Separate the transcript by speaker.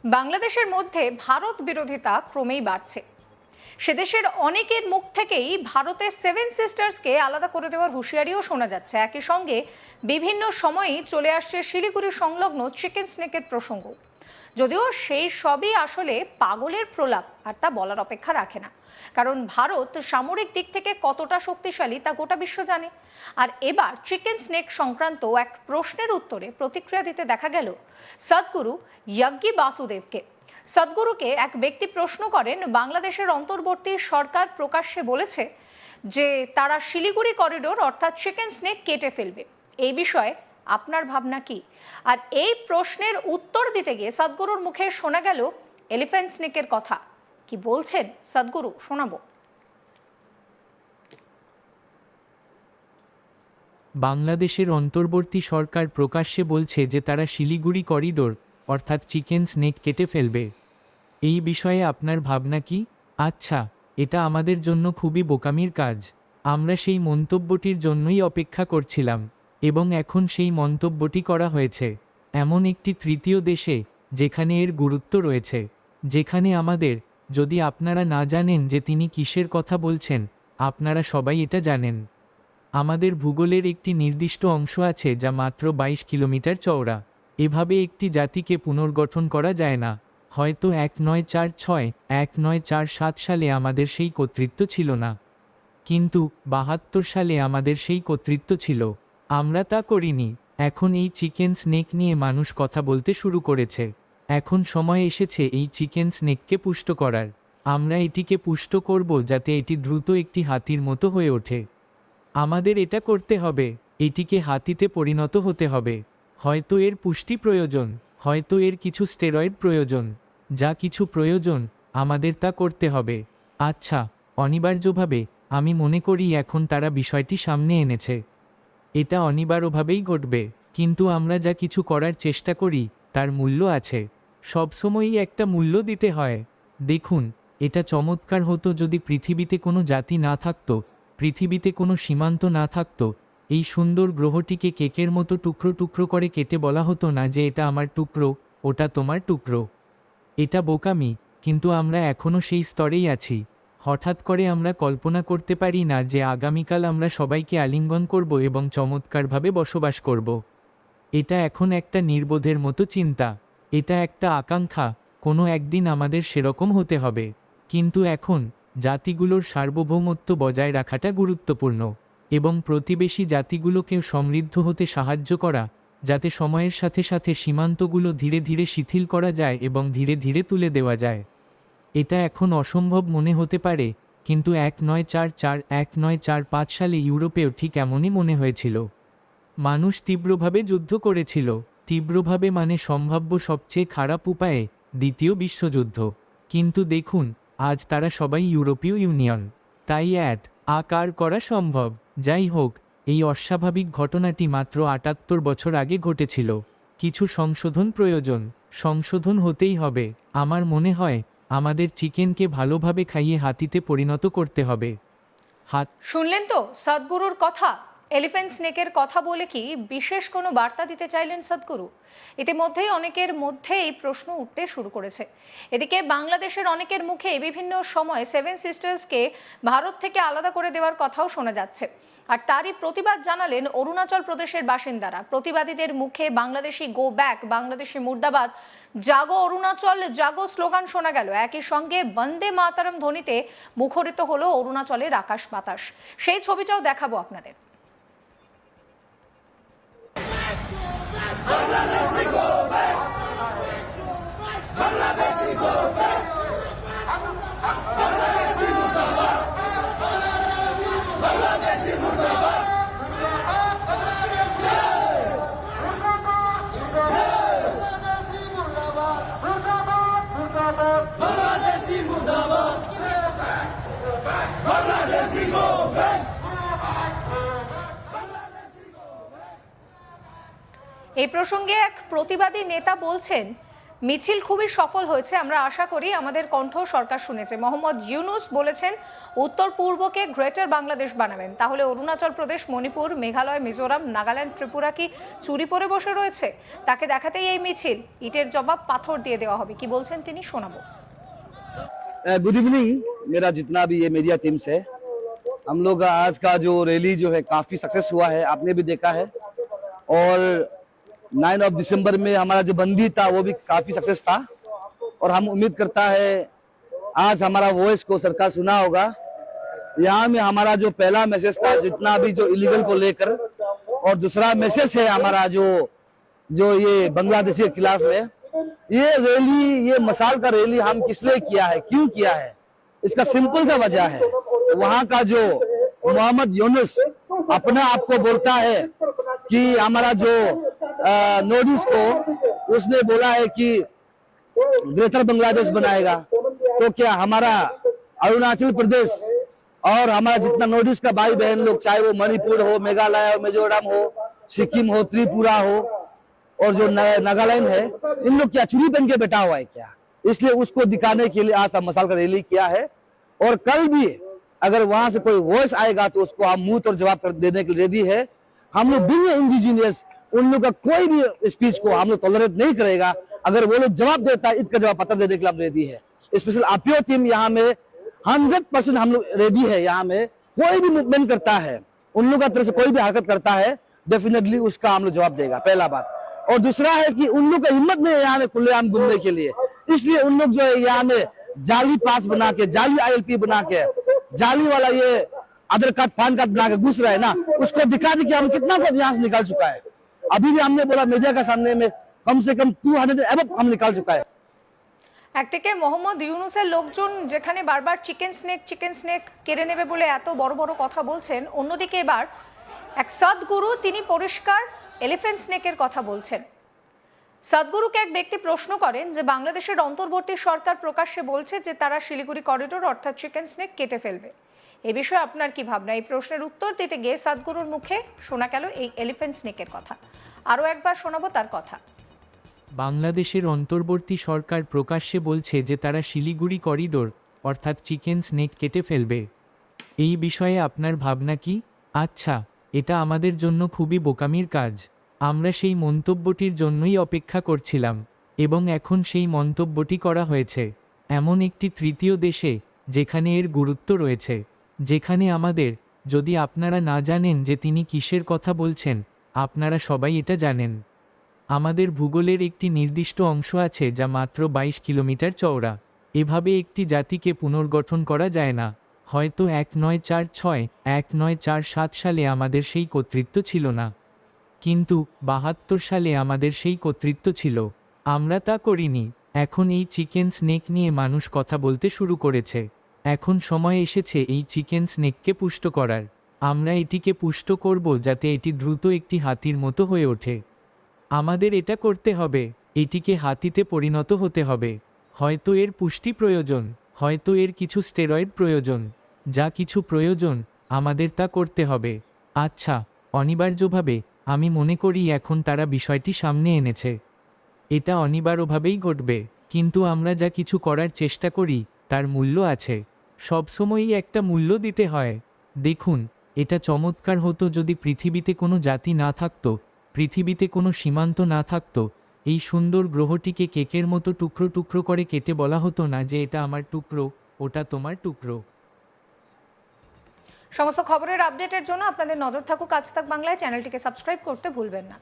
Speaker 1: বাংলাদেশের মধ্যে ভারত বিরোধিতা ক্রমেই বাড়ছে। সেদেশের অনেকের মুখ থেকেই ভারতের সেভেন সিস্টার্সকে আলাদা করে দেওয়ার হুঁশিয়ারিও শোনা যাচ্ছে। একই সঙ্গে বিভিন্ন সময়েই চলে আসছে শিলিগুড়ি সংলগ্ন চিকেন স্নেকের প্রসঙ্গ। যদিও সেই সবই আসলে পাগলের প্রলাপ, আর তা বলার অপেক্ষা রাখে না। কারণ ভারত সামরিক দিক থেকে কতটা শক্তিশালী তা গোটা বিশ্ব জানে। আর এবার চিকেন স্নেক সংক্রান্ত এক প্রশ্নের উত্তরে প্রতিক্রিয়া দিতে দেখা গেল সদ্গুরু যজ্ঞি বাসুদেবকে। সদ্গুরুকে এক ব্যক্তি প্রশ্ন করেন, বাংলাদেশের অন্তর্বর্তী সরকার প্রকাশ্যে বলেছে যে তারা শিলিগুড়ি করিডোর অর্থাৎ চিকেন স্নেক কেটে ফেলবে। এই বিষয়ে আপনার ভাবনা কি? আর এই প্রশ্নের উত্তর দিতে গিয়ে সদ্গুরুর মুখে শোনা গেল এলিফ্যান্ট স্নেকের কথা। কি বলছেন সদ্গুরু, শোনাবো।
Speaker 2: বাংলাদেশের অন্তর্বর্তী সরকার প্রকাশ্যে বলছে যে তারা শিলিগুড়ি করিডোর অর্থাৎ চিকেন স্নেক কেটে ফেলবে। এই বিষয়ে আপনার ভাবনা কি? আচ্ছা, এটা আমাদের জন্য খুবই বোকামির কাজ। আমরা সেই মন্তব্যটির জন্যই অপেক্ষা করছিলাম এবং এখন সেই মন্তব্যটি করা হয়েছে এমন একটি তৃতীয় দেশে যেখানে এর গুরুত্ব রয়েছে, যেখানে আমাদের, যদি আপনারা না জানেন যে তিনি কিসের কথা বলছেন, আপনারা সবাই এটা জানেন। আমাদের ভূগোলের একটি নির্দিষ্ট অংশ আছে যা মাত্র 22 কিলোমিটার চওড়া। এভাবে একটি জাতিকে পুনর্গঠন করা যায় না। হয়তো 1946, 1947 সালে আমাদের সেই কর্তৃত্ব ছিল না, কিন্তু 72 সালে আমাদের সেই কর্তৃত্ব ছিল। আমরা তা করিনি। এখন এই চিকেন স্নেক নিয়ে মানুষ কথা বলতে শুরু করেছে। এখন সময় এসেছে এই চিকেন স্নেককে পুষ্ট করার। আমরা এটিকে পুষ্ট করব যাতে এটি দ্রুত একটি হাতির মতো হয়ে ওঠে। আমাদের এটা করতে হবে, এটিকে হাতিতে পরিণত হতে হবে। হয়তো এর পুষ্টি প্রয়োজন, হয়তো এর কিছু স্টেরয়েড প্রয়োজন, যা কিছু প্রয়োজন আমাদের তা করতে হবে। আচ্ছা, অনিবার্যভাবে আমি মনে করি এখন তারা বিষয়টি সামনে এনেছে। এটা অনিবার্যভাবেই ঘটবে, কিন্তু আমরা যা কিছু করার চেষ্টা করি তার মূল্য আছে। সবসময়ই একটা মূল্য দিতে হয়। দেখুন, এটা চমৎকার হতো যদি পৃথিবীতে কোনো জাতি না থাকতো, পৃথিবীতে কোনো সীমান্ত না থাকতো। এই সুন্দর গ্রহটিকে কেকের মতো টুকরো টুকরো করে কেটে বলা হতো না যে এটা আমার টুকরো, ওটা তোমার টুকরো। এটা বোকামি, কিন্তু আমরা এখনও সেই স্তরেই আছি। হঠাৎ করে আমরা কল্পনা করতে পারি না যে আগামীকাল আমরা সবাইকে আলিঙ্গন করব এবং চমৎকারভাবে বসবাস করব। এটা এখন একটা নির্বোধের মতো চিন্তা, এটা একটা আকাঙ্ক্ষা। কোনো একদিন আমাদের সেরকম হতে হবে। কিন্তু এখন জাতিগুলোর সার্বভৌমত্ব বজায় রাখাটা গুরুত্বপূর্ণ এবং প্রতিবেশী জাতিগুলোকেও সমৃদ্ধ হতে সাহায্য করা, যাতে সময়ের সাথে সাথে সীমান্তগুলো ধীরে ধীরে শিথিল করা যায় এবং ধীরে ধীরে তুলে দেওয়া যায়। এটা এখন অসম্ভব মনে হতে পারে, কিন্তু 1944, 1945 সালে ইউরোপেও ঠিক এমনই মনে হয়েছিল। মানুষ তীব্রভাবে যুদ্ধ করেছিল, তীব্রভাবে মানে সম্ভাব্য সবচেয়ে খারাপ উপায়ে, দ্বিতীয় বিশ্বযুদ্ধ। কিন্তু দেখুন, আজ তারা সবাই ইউরোপীয় ইউনিয়ন। তাই আকার করা সম্ভব। যাই হোক, এই অস্বাভাবিক ঘটনাটি মাত্র 78 বছর আগে ঘটেছিল। কিছু সংশোধন প্রয়োজন, সংশোধন হতেই হবে। আমার মনে হয় আমাদের চিকেনকে ভালোভাবে খাইয়ে হাতিতে পরিণত করতে হবে।
Speaker 1: শুনলেন তো সদ্গুরুর কথা। এলিফ্যান্ট স্নেকের কথা বলে কি বিশেষ কোনো বার্তা দিতে চাইলেন সদ্গুরু? ইতিমধ্যেই অনেকের মধ্যে এই প্রশ্ন উঠতে শুরু করেছে। এদিকে বাংলাদেশের অনেকের মুখে বিভিন্ন সময় সেভেন সিস্টার্সকে ভারত থেকে আলাদা করে দেওয়ার কথাও শোনা যাচ্ছে। আর তারই প্রতিবাদ জানালেন অরুণাচল প্রদেশের বাসিন্দারা। প্রতিবাদীদের মুখে বাংলাদেশি গো ব্যাক, বাংলাদেশি মুর্দাবাদ, জাগো অরুণাচল জাগো স্লোগান শোনা গেল। একই সঙ্গে বন্দে মাতারম ধ্বনিতে মুখরিত হলো অরুণাচলের আকাশ বাতাস। সেই ছবিটাও দেখাবো আপনাদের। এই প্রসঙ্গে এক প্রতিবাদী নেতা বলছেন, মিছিল খুবই সফল হয়েছে, আমরা আশা করি আমাদের কণ্ঠ সরকার শুনেছে। মোহাম্মদ ইউনুস বলেছেন উত্তর পূর্বকে গ্রেটার বাংলাদেশ বানাবেন। তাহলে অরুণাচল প্রদেশ, মণিপুর, মেঘালয়, মিজোরাম, নাগাল্যান্ড, ত্রিপুরা কি চুরি পরে বসে রয়েছে? তাকে দেখাতেই এই মিছিল। ইটের জবাব পাথর দিয়ে দেওয়া হবে। কি বলছেন তিনি, শোনাবো।
Speaker 3: गुड इवनिंग मेरा जितना भी ये मीडिया टीम्स है, हम लोग आज का जो रैली जो है काफी सक्सेस हुआ है, आपने भी देखा है। और 9 ऑफ दिसंबर में हमारा जो बंदी था वो भी काफी सक्सेस था। और हम उम्मीद करता है आज हमारा वॉइस को सरकार सुना होगा। यहाँ में हमारा जो पहला मैसेज था जितना भी जो इलीगल को लेकर, और दूसरा मैसेज है हमारा जो ये बांग्लादेशी के खिलाफ है। ये रैली, ये मसाल का रैली हम किस लिए किया है, क्यों किया है, इसका सिंपल सा वजह है। वहां का जो मोहम्मद यूनुस अपना आप को बोलता है कि हमारा जो नॉर्थ ईस्ट को उसने बोला है कि ग्रेटर बांग्लादेश बनाएगा। तो क्या हमारा अरुणाचल प्रदेश और हमारा जितना नॉर्थ ईस्ट का भाई बहन लोग, चाहे वो मणिपुर हो, मेघालय हो, मिजोरम हो, सिक्किम हो, त्रिपुरा हो और जो नागालैंड है, इन लोग क्या चुरी बन के बैठा हुआ है क्या? इसलिए उसको दिखाने के लिए आज हम मसाल का रैली किया है। और कल भी अगर वहां से कोई वॉइस आएगा तो उसको हम मुंह तोड़ जवाब देने के लिए रेडी है। हम लोग बिना इंडिजीनियस उन लोग का कोई भी स्पीच को हम लोग टॉलरेट नहीं करेगा। अगर वो लोग जवाब देता है, इसका जवाब पता देने के लिए हम रेडी है। स्पेशल आरपीओ टीम यहाँ में 100% हम लोग रेडी है। यहाँ में कोई भी मूवमेंट करता है, उन लोग का तरफ से कोई भी हरकत करता है, डेफिनेटली उसका हम लोग जवाब देगा, पहला बात। और दूसरा है कि उन लोग का हिम्मत नहीं है यहाँ में खुलेआम घूमने के लिए, इसलिए उन लोग जो है यहाँ में जाली पास बना के, जाली ILP बना के, जाली वाला ये आधार कार्ड, पैन कार्ड बना के घुस रहा है ना, उसको दिखा दी कि हम कितना कुछ यहाँ से निकाल चुका है। अभी भी हमने बोला मीडिया का सामने में कम से कम 200 एबव हम निकाल चुका है।
Speaker 1: একদিকে মোহাম্মদ ইউনুসের লোকজন যেখানে বারবার চিকেন স্নেক কেড়ে নেবে বলে এত বড় বড় কথা বলছেন, অন্যদিকে এবার এক সদ্গুরু তিনি পরিষ্কার এলিফ্যান্ট স্নেকের কথা বলছেন। সদ্গুরুকে এক ব্যক্তি প্রশ্ন করেন যে বাংলাদেশের অন্তর্বর্তী সরকার প্রকাশ্যে বলছে যে তারা শিলিগুড়ি করিডোর অর্থাৎ চিকেন স্নেক কেটে ফেলবে। এ বিষয়ে আপনার কি ভাবনা? এই প্রশ্নের উত্তর দিতে গিয়ে সদ্গুরুর মুখে শোনা গেল এই এলিফ্যান্ট স্নেকের কথা। আরও একবার শোনাবো তার কথা।
Speaker 2: বাংলাদেশের অন্তর্বর্তী সরকার প্রকাশ্যে বলছে যে তারা শিলিগুড়ি করিডোর অর্থাৎ চিকেন স্নেক কেটে ফেলবে। এই বিষয়ে আপনার ভাবনা কি? আচ্ছা, এটা আমাদের জন্য খুবই বোকামির কাজ। আমরা সেই মন্তব্যটির জন্যই অপেক্ষা করছিলাম এবং এখন সেই মন্তব্যটি করা হয়েছে এমন একটি তৃতীয় দেশে যেখানে এর গুরুত্ব রয়েছে, যেখানে আমাদের, যদি আপনারা না জানেন যে তিনি কিসের কথা বলছেন, আপনারা সবাই এটা জানেন। আমাদের ভূগোলের একটি নির্দিষ্ট অংশ আছে যা মাত্র 22 কিলোমিটার চওড়া। এভাবে একটি জাতিকে পুনর্গঠন করা যায় না। হয়তো 1946, 1947 সালে আমাদের সেই কর্তৃত্ব ছিল না, কিন্তু 72 সালে আমাদের সেই কর্তৃত্ব ছিল। আমরা তা করিনি। এখন এই চিকেন স্নেক নিয়ে মানুষ কথা বলতে শুরু করেছে। এখন সময় এসেছে এই চিকেন স্নেককে পুষ্ট করার। আমরা এটিকে পুষ্ট করব যাতে এটি দ্রুত একটি হাতির মতো হয়ে ওঠে। আমাদের এটা করতে হবে, এটিকে হাতিতে পরিণত হতে হবে। হয়তো এর পুষ্টি প্রয়োজন, হয়তো এর কিছু স্টেরয়েড প্রয়োজন, যা কিছু প্রয়োজন আমাদের তা করতে হবে। আচ্ছা, অনিবার্যভাবে আমি মনে করি এখন তারা বিষয়টি সামনে এনেছে। এটা অনিবার্যভাবেই ঘটবে, কিন্তু আমরা যা কিছু করার চেষ্টা করি তার মূল্য আছে। সবসময়ই একটা মূল্য দিতে হয়। দেখুন, এটা চমৎকার হতো যদি পৃথিবীতে কোনো জাতি না থাকতো, পৃথিবীতে কোনো সীমান্ত না থাকতো। এই সুন্দর গ্রহটিকে কেকের মতো টুকরো টুকরো করে কেটে বলা হতো না যে এটা আমার টুকরো, ওটা তোমার টুকরো।
Speaker 1: সমস্ত খবরের আপডেটের জন্য আপনাদের নজর থাকুক আজ তাক বাংলায়। চ্যানেলটিকে সাবস্ক্রাইব করতে ভুলবেন না।